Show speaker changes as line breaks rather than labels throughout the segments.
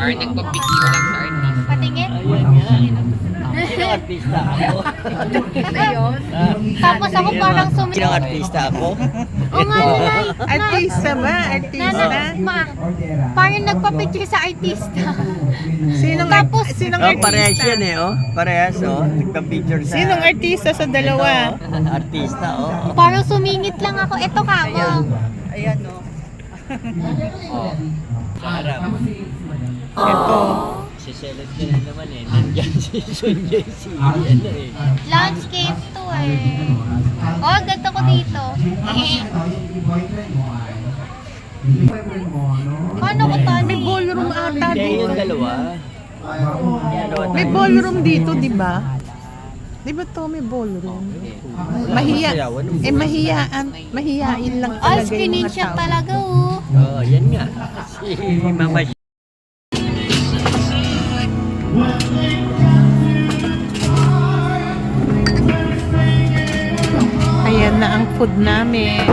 Parang nagpapicture lang sa ano.
Patingin.
Ayan nga. Sinong artista ako?
Ayun. Tapos ako parang
Sinong artista ako?
Oo nga, Nay.
Artista ba? Artista?
Parang nagpa-picture sa artista.
Sinong
Oh, parehas
artista?
yan eh, oh. Parehas, oh. Nagpa-picture sa...
Sinong artista sa dalawa?
Ito, oh. Artista, oh.
Parang sumingit lang ako. Ito ka mo.
Ayan o.
Oh. Harap.
Ito.
Si Celeb ka na naman eh. Nandyan si Sun JC. Yan eh.
Landscape to eh. Oh, ganito ko dito. Paano ko to?
May ballroom ata
Hindi
dito.
yung dalawa.
May ballroom dito, di ba? Di ba to may ballroom? Mahiyain lang
Ay,
talaga yung
screening
mga
shot
tao.
talaga oh.
Oh, yan nga. Si Mama
Ayan na ang food namin.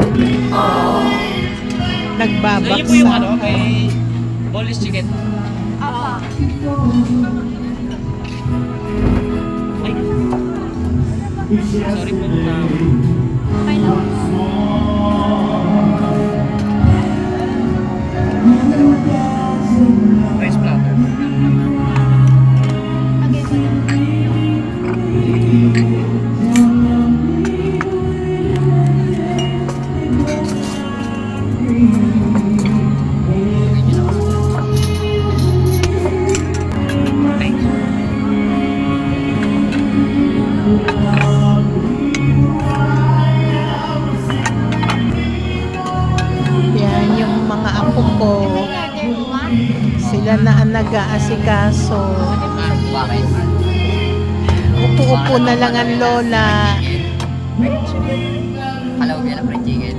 Nagbabaksa.
po yung ano, kay Polish Chicken.
Apa.
Ay. Sorry po.
Okay lang.
Rice platter.
Okay.
Yan yung mga apo ko. Sila na ang nag-aasikaso.
Bakit?
Upo-upo na lang ang lola.
Kalaw biya na fried chicken.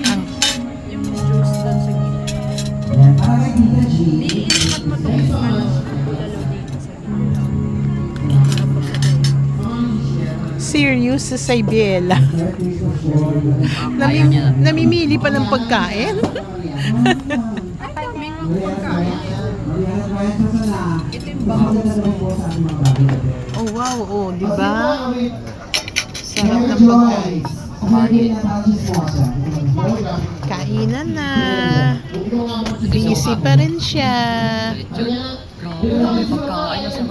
Ang serious sa Saybela. Namimili pa ng pagkain. Oh wow, oh, di ba? Sarap ng pagkain. Kainan na. Busy pa rin siya.
Dami pagkain sa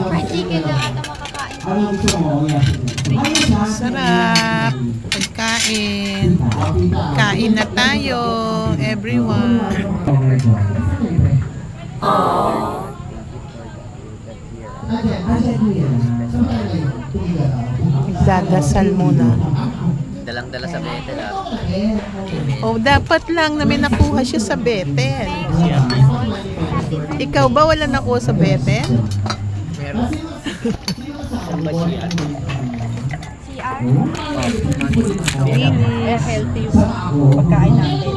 Fried chicken na ata makakain.
Sarap. Pagkain. Kain na tayo, everyone. Dadasal muna.
Dalang-dala sa Bethel ah.
Oh, dapat lang na may nakuha siya sa Bethel. Ikaw ba wala nakuha sa Bethel?
Meron.
Saan ba siya?
CR.
Linis.
Healthy yung pagkain natin.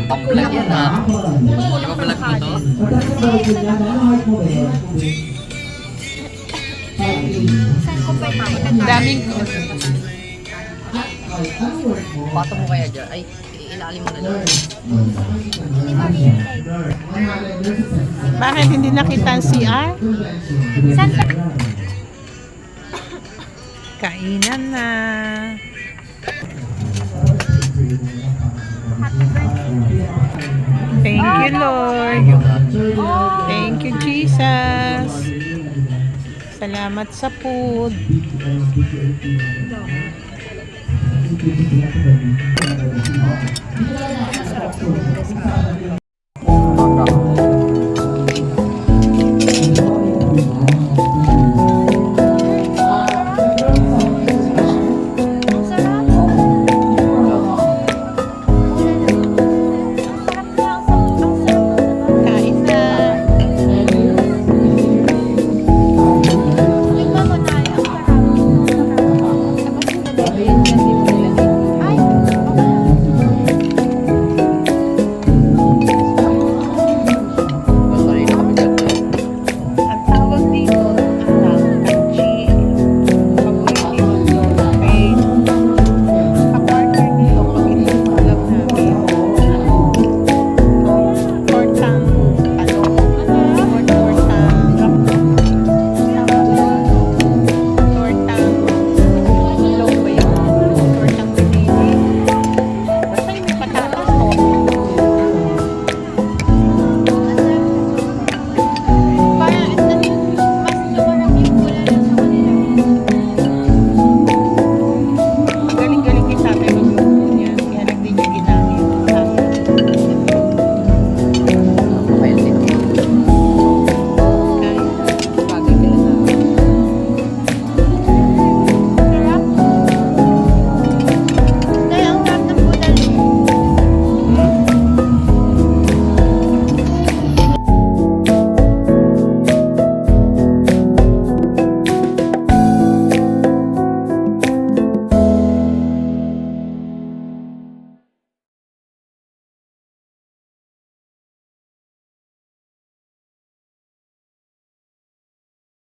Pang-vlog yan ah. Di ba vlog mo to?
Saan ko ba ito?
Daming
Pato mo kaya dyan. Ay, ilalim mo na lang.
Hindi ma-realize.
Bakit hindi nakita ang CR?
Saan ka?
Kainan na.
Happy birthday.
Thank you, Lord. Thank you, Jesus. Salamat sa food.